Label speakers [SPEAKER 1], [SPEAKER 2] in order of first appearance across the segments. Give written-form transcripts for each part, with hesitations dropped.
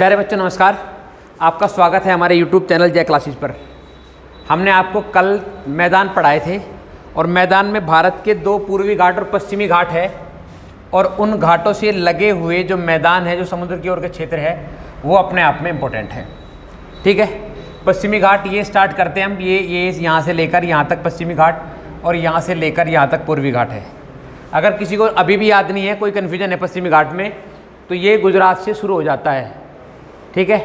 [SPEAKER 1] प्यारे बच्चों नमस्कार, आपका स्वागत है हमारे YouTube चैनल जय क्लासेस पर। हमने आपको कल मैदान पढ़ाए थे और मैदान में भारत के दो पूर्वी घाट और पश्चिमी घाट है और उन घाटों से लगे हुए जो मैदान है, जो समुद्र की ओर के क्षेत्र है, वो अपने आप में इम्पोर्टेंट है। ठीक है, पश्चिमी घाट ये स्टार्ट करते हैं हम, ये यहाँ से लेकर यहाँ तक पश्चिमी घाट और यहाँ से लेकर यहाँ तक पूर्वी घाट है। अगर किसी को अभी भी याद नहीं है, कोई कन्फ्यूजन है पश्चिमी घाट में, तो ये गुजरात से शुरू हो जाता है, ठीक है,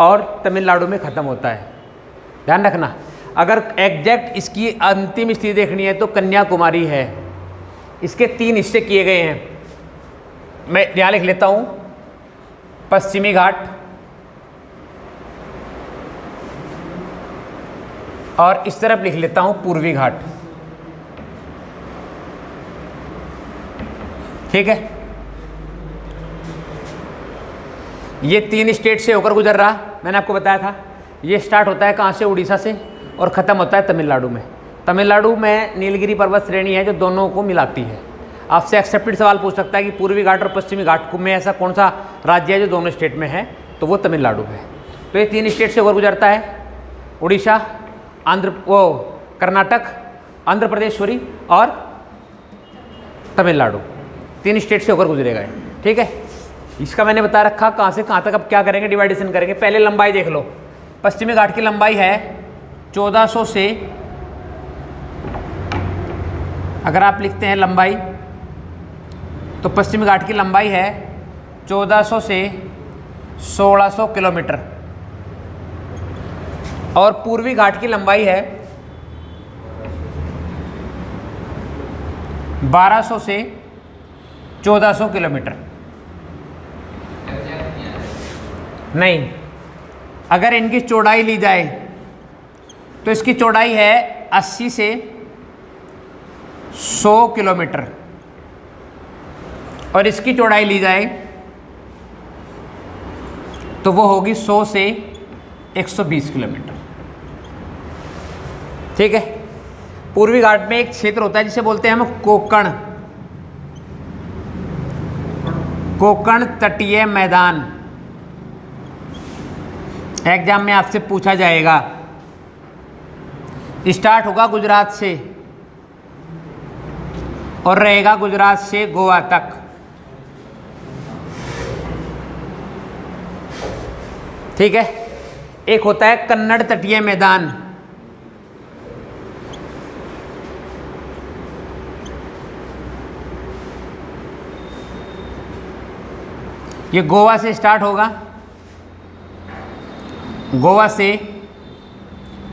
[SPEAKER 1] और तमिलनाडु में ख़त्म होता है। ध्यान रखना, अगर एग्जैक्ट इसकी अंतिम स्थिति देखनी है तो कन्याकुमारी है। इसके 3 हिस्से किए गए हैं, मैं यहाँ लिख लेता हूँ, पश्चिमी घाट और इस तरफ लिख लेता हूँ पूर्वी घाट। ठीक है, ये 3 स्टेट से होकर गुजर रहा, मैंने आपको बताया था। ये स्टार्ट होता है कहाँ से? उड़ीसा से, और ख़त्म होता है तमिलनाडु में। तमिलनाडु में नीलगिरी पर्वत श्रेणी है जो दोनों को मिलाती है। आपसे एक्सेप्टेड सवाल पूछ सकता है कि पूर्वी घाट और पश्चिमी घाट में ऐसा कौन सा राज्य है जो दोनों स्टेट में है, तो वो तमिलनाडु है। तो ये 3 स्टेट से होकर गुजरता है, उड़ीसा, कर्नाटक, आंध्र प्रदेश और तमिलनाडु, 3 स्टेट से होकर गुजरेगा। ठीक है, इसका मैंने बता रखा कहाँ से कहाँ तक। अब क्या करेंगे? डिवाइडेशन करेंगे। पहले लंबाई देख लो। पश्चिमी घाट की लंबाई है 1400 से, अगर आप लिखते हैं लंबाई, तो पश्चिमी घाट की लंबाई है 1400 से 1600 किलोमीटर और पूर्वी घाट की लंबाई है 1200 से 1400 किलोमीटर। नहीं, अगर इनकी चौड़ाई ली जाए तो इसकी चौड़ाई है 80 से 100 किलोमीटर और इसकी चौड़ाई ली जाए तो वो होगी 100 से 120 किलोमीटर। ठीक है, पूर्वी घाट में एक क्षेत्र होता है जिसे बोलते हैं हम कोकण तटीय मैदान। एग्जाम में आपसे पूछा जाएगा, स्टार्ट होगा गुजरात से और रहेगा गुजरात से गोवा तक। ठीक है, एक होता है कन्नड़ तटीय मैदान, ये गोवा से स्टार्ट होगा, गोवा से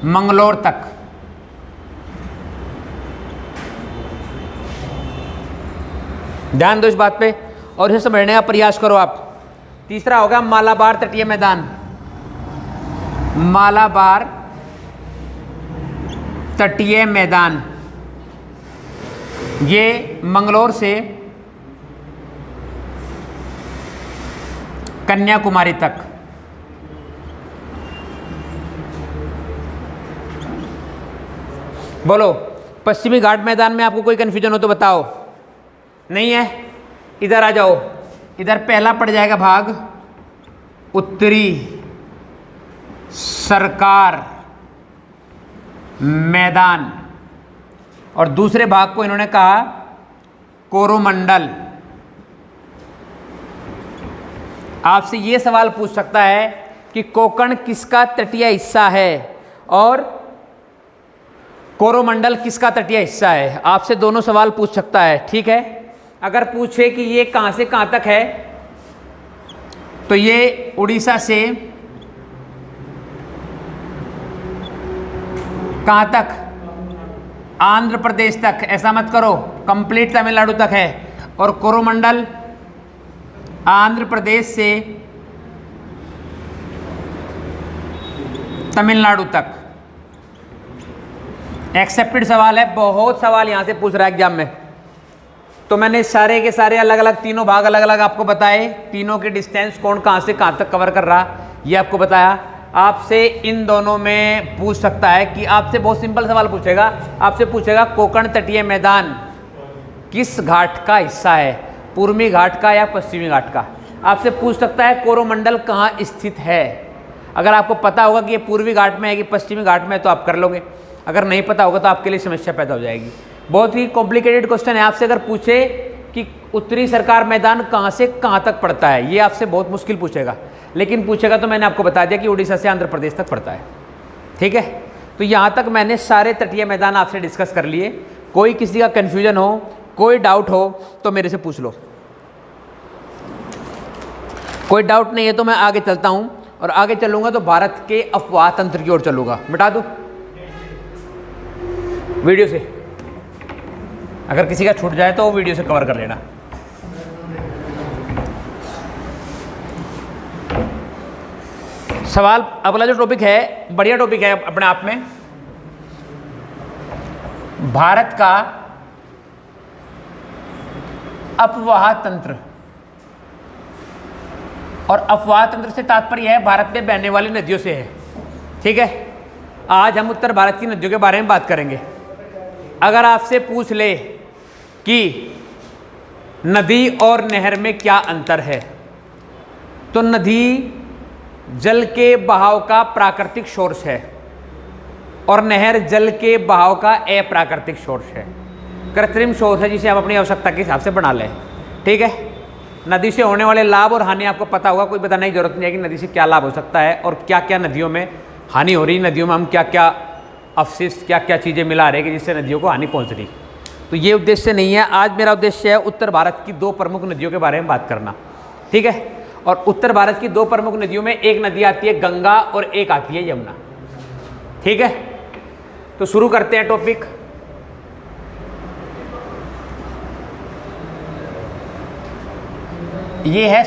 [SPEAKER 1] मंगलोर तक। ध्यान दो इस बात पे और इसे समझने का प्रयास करो आप। तीसरा होगा मालाबार तटीय मैदान। मालाबार तटीय मैदान ये मंगलोर से कन्याकुमारी तक। बोलो, पश्चिमी घाट मैदान में आपको कोई कंफ्यूजन हो तो बताओ। नहीं है? इधर आ जाओ। इधर पहला पड़ जाएगा भाग उत्तरी सरकार मैदान और दूसरे भाग को इन्होंने कहा कोरोमंडल। आपसे ये सवाल पूछ सकता है कि कोकण किसका तटीय हिस्सा है और कोरोमंडल किसका तटीय हिस्सा है। आपसे दोनों सवाल पूछ सकता है। ठीक है, अगर पूछे कि ये कहाँ से कहाँ तक है, तो ये उड़ीसा से कहाँ तक? आंध्र प्रदेश तक। ऐसा मत करो, कंप्लीट तमिलनाडु तक है। और कोरोमंडल आंध्र प्रदेश से तमिलनाडु तक। एक्सेप्टेड सवाल है, बहुत सवाल यहाँ से पूछ रहा है एग्जाम में। तो मैंने सारे के सारे अलग अलग, तीनों भाग अलग अलग आपको बताए, तीनों के डिस्टेंस कौन कहाँ से कहाँ तक कवर कर रहा ये आपको बताया। आपसे इन दोनों में पूछ सकता है कि आपसे बहुत सिंपल सवाल पूछेगा, आपसे पूछेगा कोकण तटीय मैदान किस घाट का हिस्सा है, पूर्वी घाट का या पश्चिमी घाट का। आपसे पूछ सकता है कोरोमंडल कहाँ स्थित है। अगर आपको पता होगा कि ये पूर्वी घाट में है कि पश्चिमी घाट में है तो आप कर लोगे, अगर नहीं पता होगा तो आपके लिए समस्या पैदा हो जाएगी। बहुत ही कॉम्प्लिकेटेड क्वेश्चन है। आपसे अगर पूछे कि उत्तरी सरकार मैदान कहाँ से कहाँ तक पड़ता है, ये आपसे बहुत मुश्किल पूछेगा, लेकिन पूछेगा तो मैंने आपको बता दिया कि उड़ीसा से आंध्र प्रदेश तक पड़ता है। ठीक है, तो यहाँ तक मैंने सारे तटीय मैदान आपसे डिस्कस कर लिए। कोई किसी का कन्फ्यूजन हो, कोई डाउट हो तो मेरे से पूछ लो। कोई डाउट नहीं है तो मैं आगे चलता हूँ, और आगे चलूँगा तो भारत के अफवाह तंत्र की ओर चलूँगा। मिटा दूँ वीडियो से, अगर किसी का छूट जाए तो वो वीडियो से कवर कर लेना। सवाल अगला जो टॉपिक है, बढ़िया टॉपिक है अपने आप में। भारत का अपवाह तंत्र, और अपवाह तंत्र से तात्पर्य है भारत में बहने वाली नदियों से है। ठीक है, आज हम उत्तर भारत की नदियों के बारे में बात करेंगे। अगर आपसे पूछ ले कि नदी और नहर में क्या अंतर है, तो नदी जल के बहाव का प्राकृतिक सोर्स है और नहर जल के बहाव का अप्राकृतिक सोर्स है, कृत्रिम सोर्स है, जिसे आप अपनी आवश्यकता के हिसाब से बना लें। ठीक है, नदी से होने वाले लाभ और हानि आपको पता होगा, कोई बताने की जरूरत नहीं है कि नदी से क्या लाभ हो सकता है और क्या क्या नदियों में हानि हो रही, नदियों में हम क्या क्या अवशिष्ट, क्या क्या चीज़ें मिला रहे हैं जिससे नदियों को हानि पहुंच रही। तो ये उद्देश्य नहीं है। आज मेरा उद्देश्य है उत्तर भारत की दो प्रमुख नदियों के बारे में बात करना। ठीक है, और उत्तर भारत की दो प्रमुख नदियों में एक नदी आती है गंगा और एक आती है यमुना। ठीक है, तो शुरू करते हैं टॉपिक। ये है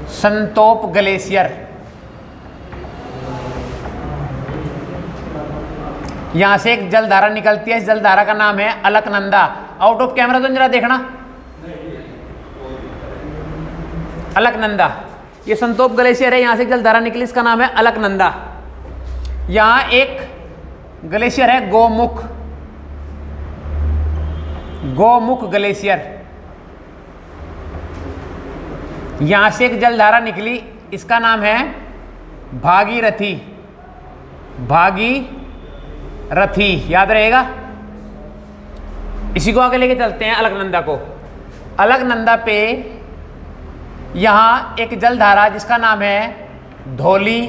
[SPEAKER 1] संतोप ग्लेशियर। यहां से एक जलधारा निकलती है, इस जलधारा का नाम है अलकनंदा। आउट ऑफ कैमरा तो जरा देखना, अलकनंदा। ये संतोप ग्लेशियर है, यहां से एक जलधारा निकली, इसका नाम है अलकनंदा। यहां एक ग्लेशियर है गोमुख ग्लेशियर। यहां से एक जलधारा निकली, इसका नाम है भागीरथी। याद रहेगा। इसी को आगे लेके चलते हैं अलकनंदा को। अलकनंदा पे यहां एक जलधारा जिसका नाम है धौली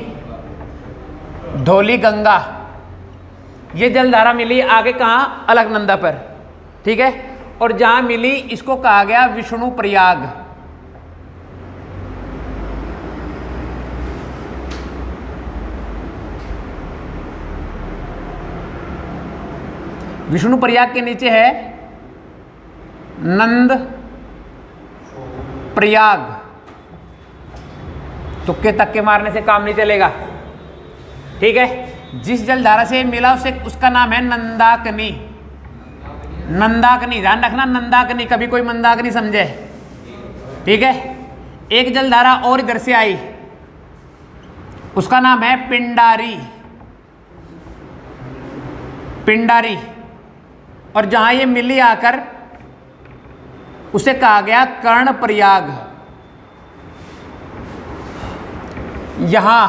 [SPEAKER 1] गंगा। ये जलधारा मिली आगे कहां, अलकनंदा पर। ठीक है, और जहां मिली इसको कहा गया विष्णु प्रयाग। विष्णु प्रयाग के नीचे है नंद प्रयाग। तुक्के तक्के मारने से काम नहीं चलेगा। ठीक है, जिस जलधारा से मिला उसे उसका नाम है नंदाकनी। ध्यान रखना, नंदाकनी, कभी कोई मंदाकनी समझे। ठीक है, एक जलधारा और इधर से आई, उसका नाम है पिंडारी। और जहां ये मिली आकर उसे कहा गया कर्णप्रयाग। यहां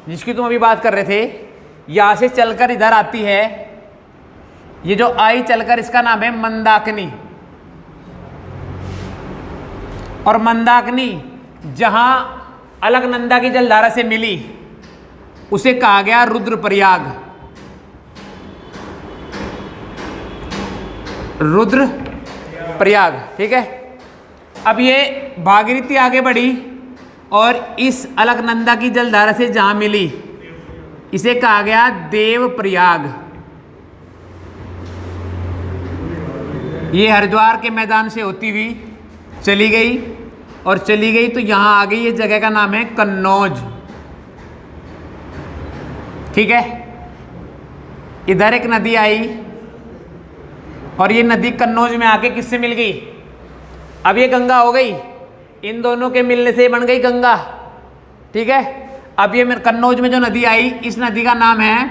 [SPEAKER 1] जिसकी तुम अभी बात कर रहे थे, यहां से चलकर इधर आती है, ये जो आई चलकर, इसका नाम है मंदाकिनी। और मंदाकिनी जहां अलकनंदा की जलधारा से मिली उसे कहा गया रुद्रप्रयाग। ठीक है, अब ये भागीरथी आगे बढ़ी और इस अलकनंदा की जलधारा से जहां मिली इसे कहा गया देवप्रयाग। ये हरिद्वार के मैदान से होती हुई चली गई तो यहां आ गई। ये जगह का नाम है कन्नौज। ठीक है, इधर एक नदी आई और ये नदी कन्नौज में आके किससे मिल गई, अब ये गंगा हो गई। इन दोनों के मिलने से बन गई गंगा। ठीक है, अब ये कन्नौज में जो नदी आई, इस नदी का नाम है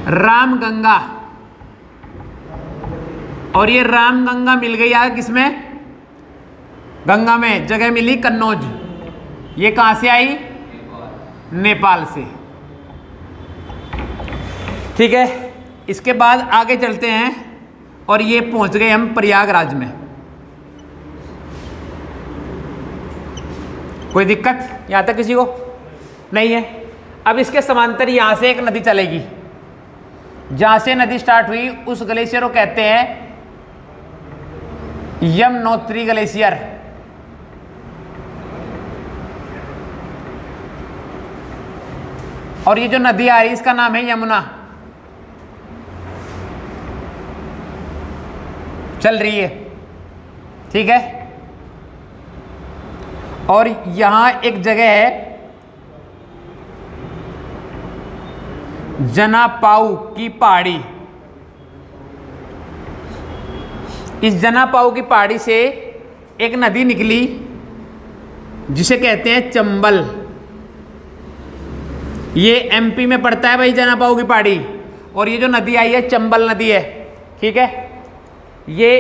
[SPEAKER 1] रामगंगा। और ये राम गंगा मिल गई आगे किसमें, गंगा में, जगह मिली कन्नौज। ये कहाँ से आई, नेपाल से। ठीक है, इसके बाद आगे चलते हैं और ये पहुंच गए हम प्रयागराज में। कोई दिक्कत यहाँ तक किसी को नहीं है। अब इसके समांतर यहाँ से एक नदी चलेगी, जहाँ से नदी स्टार्ट हुई उस ग्लेशियर को कहते हैं यमुनोत्री ग्लेशियर। और ये जो नदी आ रही है इसका नाम है यमुना, चल रही है। ठीक है, और यहां एक जगह है जनापाऊ की पहाड़ी। इस जनापाऊ की पहाड़ी से एक नदी निकली जिसे कहते हैं चंबल। ये एमपी में पड़ता है भाई जनापाऊ की पहाड़ी। और ये जो नदी आई है चंबल नदी है। ठीक है, ये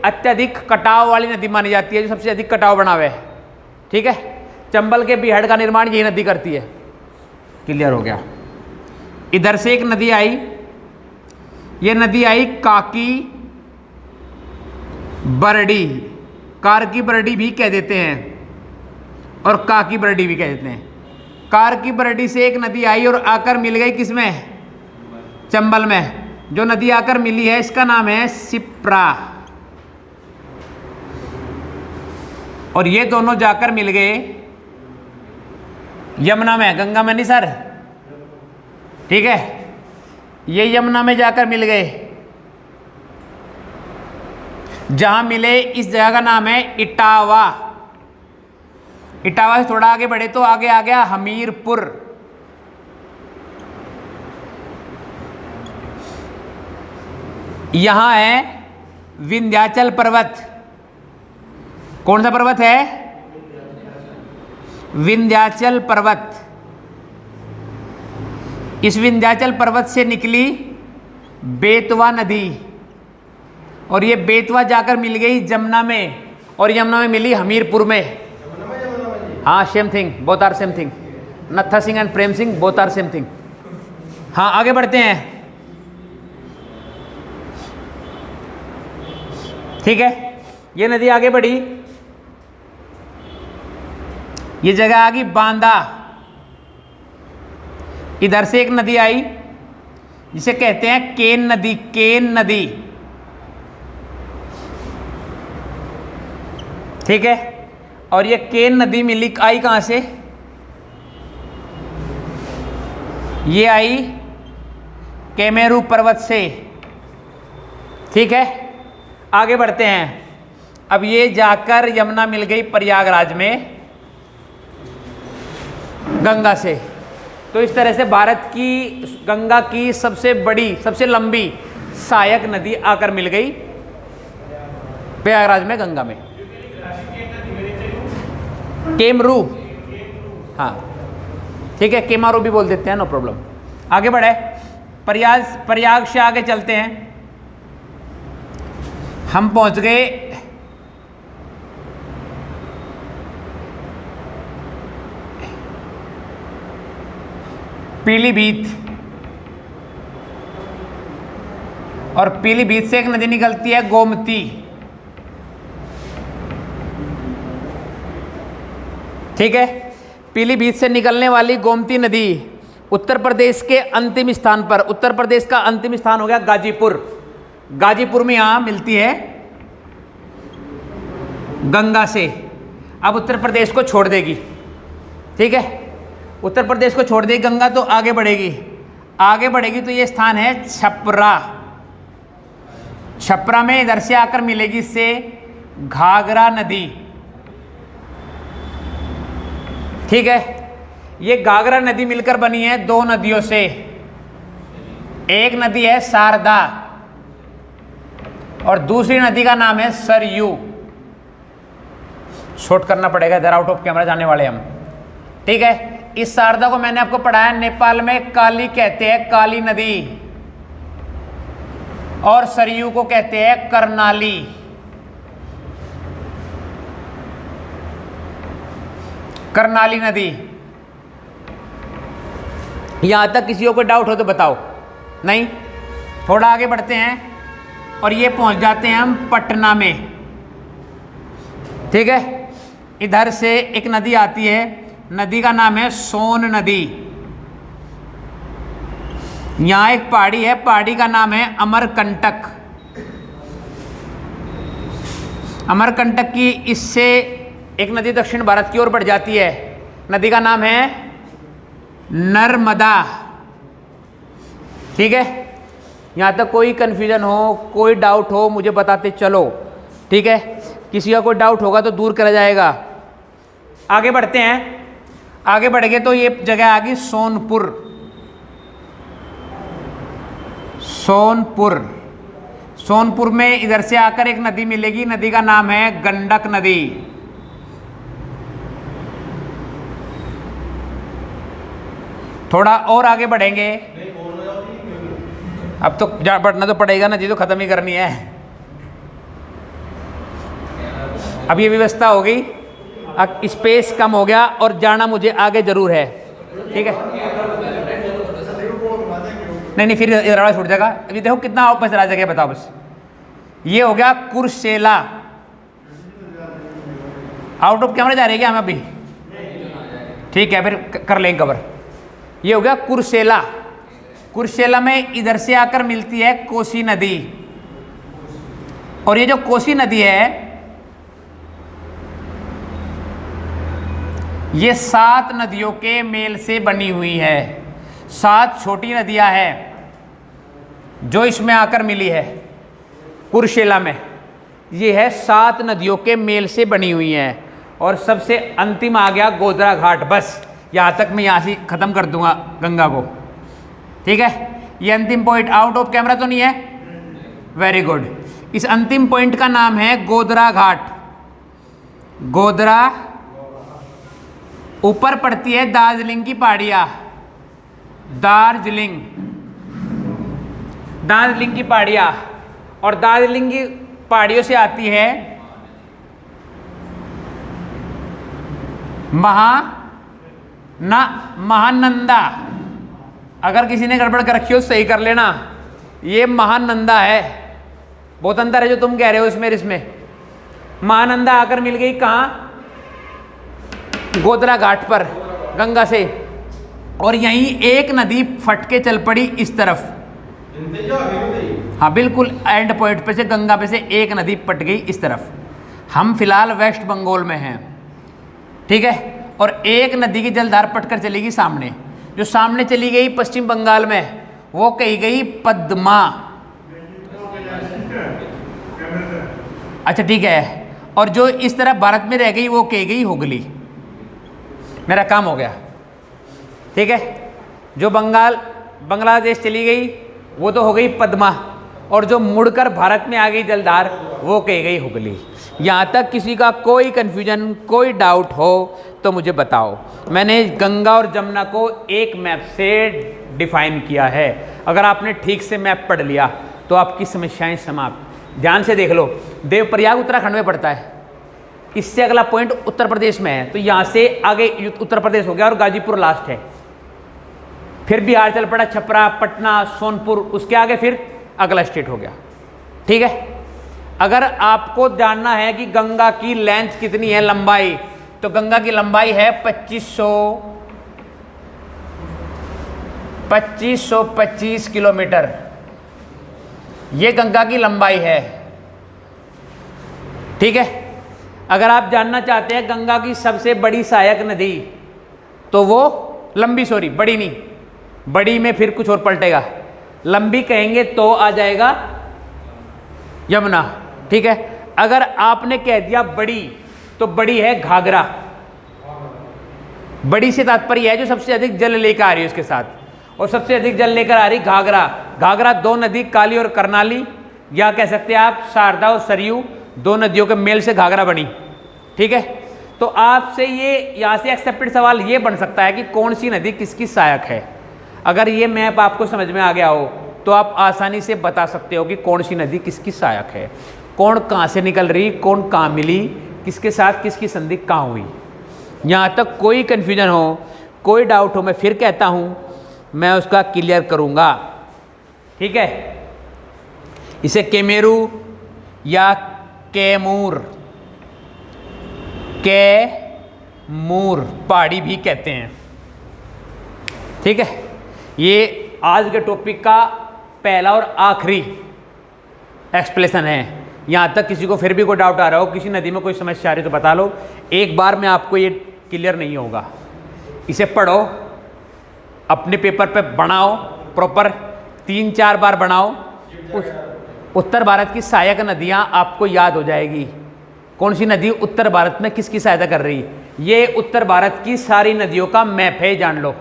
[SPEAKER 1] अत्यधिक कटाव वाली नदी मानी जाती है, जो सबसे अधिक कटाव बनावे है। ठीक है, चंबल के बिहड़ का निर्माण यही नदी करती है। क्लियर हो गया। इधर से एक नदी आई, ये नदी आई काकी बरडी, कार की बरडी भी कह देते हैं और काकी बरडी भी कह देते हैं। कार की बरडी से एक नदी आई और आकर मिल गई किसमें, चंबल में। जो नदी आकर मिली है इसका नाम है सिप्रा। और ये दोनों जाकर मिल गए यमुना में, गंगा में नहीं सर। ठीक है, ये यमुना में जाकर मिल गए। जहां मिले इस जगह का नाम है इटावा। इटावा से थोड़ा आगे बढ़े तो आगे आ गया हमीरपुर। यहां है विंध्याचल पर्वत। कौन सा पर्वत है, विंध्याचल पर्वत। इस विंध्याचल पर्वत से निकली बेतवा नदी और ये बेतवा जाकर मिल गई जमुना में, और यमुना में मिली हमीरपुर में। हाँ, same thing, both are same thing. Nattha Singh and Prem Singh both are same thing. हाँ, आगे बढ़ते हैं। ठीक है, ये नदी आगे बढ़ी, ये जगह आ गई बांदा। इधर से एक नदी आई जिसे कहते हैं केन नदी। केन नदी, ठीक है। और ये केन नदी मिली आई कहां से, ये आई केमेरू पर्वत से। ठीक है, आगे बढ़ते हैं। अब ये जाकर यमुना मिल गई प्रयागराज में गंगा से। तो इस तरह से भारत की गंगा की सबसे बड़ी, सबसे लंबी सहायक नदी आकर मिल गई प्रयागराज में, गंगा में। केमरू, हाँ ठीक है, केमारू भी बोल देते हैं, नो प्रॉब्लम। आगे बढ़े, प्रयाग से आगे चलते हैं। हम पहुंच गए पीलीभीत, और पीलीभीत से एक नदी निकलती है गोमती। ठीक है, पीलीभीत से निकलने वाली गोमती नदी उत्तर प्रदेश के अंतिम स्थान पर, उत्तर प्रदेश का अंतिम स्थान हो गया गाजीपुर। गाजीपुर में यहां मिलती है गंगा से। अब उत्तर प्रदेश को छोड़ देगी। ठीक है, उत्तर प्रदेश को छोड़ देगी गंगा, तो आगे बढ़ेगी। आगे बढ़ेगी तो ये स्थान है छपरा। छपरा में इधर से आकर मिलेगी इससे घाघरा नदी। ठीक है, ये घाघरा नदी मिलकर बनी है दो नदियों से। एक नदी है शारदा और दूसरी नदी का नाम है सरयू। शॉर्ट करना पड़ेगा, इधर आउट ऑफ कैमरा जाने वाले हम। ठीक है, इस शारदा को मैंने आपको पढ़ाया, नेपाल में काली कहते हैं, काली नदी। और सरयू को कहते हैं कर्नाली। कर्नाली नदी। यहां तक किसी को कोई डाउट हो तो बताओ। नहीं? थोड़ा आगे बढ़ते हैं और ये पहुंच जाते हैं हम पटना में। ठीक है, इधर से एक नदी आती है, नदी का नाम है सोन नदी। यहां एक पहाड़ी है, पहाड़ी का नाम है अमरकंटक। अमरकंटक की इससे एक नदी दक्षिण भारत की ओर बढ़ जाती है, नदी का नाम है नर्मदा। ठीक है, यहां तक कोई कन्फ्यूजन हो, कोई डाउट हो मुझे बताते चलो। ठीक है, किसी का कोई डाउट होगा तो दूर करा जाएगा। आगे बढ़ते हैं, आगे बढ़ गए तो ये जगह आ गई सोनपुर। सोनपुर, सोनपुर में इधर से आकर एक नदी मिलेगी, नदी का नाम है गंडक नदी। थोड़ा और आगे बढ़ेंगे, अब तो बढ़ना तो पड़ेगा, नदी तो खत्म ही करनी है। अब ये व्यवस्था हो गई, अब स्पेस कम हो गया और जाना मुझे आगे जरूर है। ठीक है, नहीं फिर इधर छूट जाएगा। अभी देखो कितना वापस रह जाएगा, बताओ बस। ये हो गया कुर्सेला। आउट ऑफ कैमरा जा रही है क्या हम अभी? ठीक है, फिर कर लेंगे कवर। ये हो गया कुर्सेला। कुर्सेला में इधर से आकर मिलती है कोसी नदी, और ये जो कोसी नदी है ये 7 नदियों के मेल से बनी हुई है। 7 छोटी नदियां हैं जो इसमें आकर मिली है कुर्सेला में। ये है 7 नदियों के मेल से बनी हुई है। और सबसे अंतिम आ गया गोधरा घाट। बस यहाँ तक मैं यहाँ से ख़त्म कर दूंगा गंगा को। ठीक है, ये अंतिम पॉइंट आउट ऑफ कैमरा तो नहीं है? Very good. इस अंतिम पॉइंट का नाम है गोधरा घाट। गोधरा, ऊपर पड़ती है दार्जिलिंग की पहाड़ियाँ। दार्जिलिंग, दार्जिलिंग की पहाड़ियाँ, और दार्जिलिंग की पहाड़ियों से आती है महानंदा। अगर किसी ने गड़बड़ कर रखी हो सही कर लेना, ये महानंदा है। बहुत अंतर है जो तुम कह रहे हो इसमें इसमें। महानंदा आकर मिल गई कहाँ? गोधरा घाट पर गंगा से, और यहीं एक नदी फट के चल पड़ी इस तरफ। हाँ बिल्कुल, एंड पॉइंट पे से गंगा पे से एक नदी पट गई इस तरफ। हम फिलहाल वेस्ट बंगाल में हैं। ठीक है, और एक नदी की जलधार पटकर चली गई सामने। जो सामने चली गई पश्चिम बंगाल में, वो कही गई पद्मा। अच्छा ठीक है, और जो इस तरह भारत में रह गई वो कही गई हुगली। मेरा काम हो गया। ठीक है, जो बांग्लादेश चली गई वो तो हो गई पद्मा, और जो मुड़कर भारत में आ गई जलधार वो कही गई हुगली। यहाँ तक किसी का कोई कन्फ्यूजन, कोई डाउट हो तो मुझे बताओ। मैंने गंगा और जमुना को एक मैप से डिफाइन किया है। अगर आपने ठीक से मैप पढ़ लिया तो आपकी समस्याएं समाप्त। ध्यान से देख लो, देवप्रयाग उत्तराखंड में पड़ता है, इससे अगला पॉइंट उत्तर प्रदेश में है, तो यहाँ से आगे उत्तर प्रदेश हो गया और गाजीपुर लास्ट है। फिर बिहार चल पड़ा, छपरा, पटना, सोनपुर, उसके आगे फिर अगला स्टेट हो गया। ठीक है, अगर आपको जानना है कि गंगा की लेंथ कितनी है, लंबाई, तो गंगा की लंबाई है 2525 किलोमीटर। ये गंगा की लंबाई है। ठीक है, अगर आप जानना चाहते हैं गंगा की सबसे बड़ी सहायक नदी, तो वो लंबी, सॉरी बड़ी नहीं, बड़ी में फिर कुछ और पलटेगा, लंबी कहेंगे तो आ जाएगा यमुना। ठीक है, अगर आपने कह दिया बड़ी, तो बड़ी है घाघरा। बड़ी से तात्पर्य है जो सबसे अधिक जल लेकर आ रही है उसके साथ, और सबसे अधिक जल लेकर आ रही घाघरा। घाघरा 2 नदी, काली और करनाली, या कह सकते हैं आप शारदा और सरयू, 2 नदियों के मेल से घाघरा बनी। ठीक है, तो आपसे ये यहाँ से एक्सेप्टेड सवाल ये बन सकता है कि कौन सी नदी किसकी सहायक है। अगर ये मैप आपको समझ में आ गया हो तो आप आसानी से बता सकते हो कि कौन सी नदी किसकी सहायक है, कौन कहाँ से निकल रही, कौन कहाँ मिली, किसके साथ किसकी संधि कहाँ हुई। यहाँ तक कोई कन्फ्यूजन हो, कोई डाउट हो, मैं फिर कहता हूँ, मैं उसका क्लियर करूँगा। ठीक है, इसे केमेरू या कैमूर, कैमूर पहाड़ी भी कहते हैं। ठीक है, ये आज के टॉपिक का पहला और आखिरी एक्सप्लेनेशन है। यहाँ तक किसी को फिर भी कोई डाउट आ रहा हो, किसी नदी में कोई समस्या आ रही है तो बता लो। एक बार में आपको ये क्लियर नहीं होगा, इसे पढ़ो, अपने पेपर पे बनाओ, प्रॉपर 3-4 बार बनाओ। उत्तर भारत की सहायक नदियाँ आपको याद हो जाएगी। कौन सी नदी उत्तर भारत में किसकी सहायता कर रही, ये उत्तर भारत की सारी नदियों का मैप है, जान लो।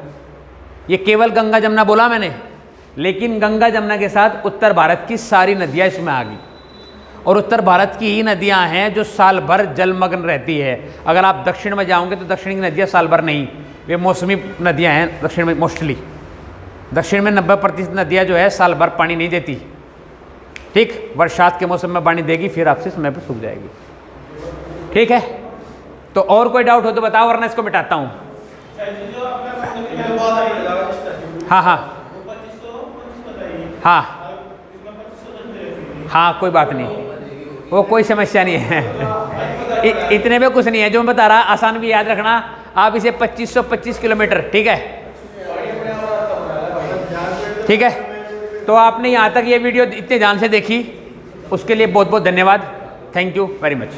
[SPEAKER 1] ये केवल गंगा जमुना बोला मैंने, लेकिन गंगा जमुना के साथ उत्तर भारत की सारी नदियाँ इसमें आ गई। और उत्तर भारत की ही नदियाँ हैं जो साल भर जलमग्न रहती है। अगर आप दक्षिण में जाओगे तो दक्षिण की नदियाँ साल भर नहीं, वे मौसमी नदियाँ हैं दक्षिण में। मोस्टली दक्षिण में 90% नदियाँ जो है साल भर पानी नहीं देती। ठीक, बरसात के मौसम में पानी देगी, फिर आपसे समय पर सूख जाएगी। ठीक है, तो और कोई डाउट हो तो बताओ, वरना इसको मिटाता हूँ। हाँ हाँ हाँ हाँ, कोई बात नहीं, वो कोई समस्या नहीं है। इतने में कुछ नहीं है, जो मैं बता रहा आसान भी याद रखना। आप इसे 2525 किलोमीटर, ठीक है, ठीक है। तो आपने यहाँ तक ये वीडियो इतने ध्यान से देखी, उसके लिए बहुत बहुत धन्यवाद। Thank you very much.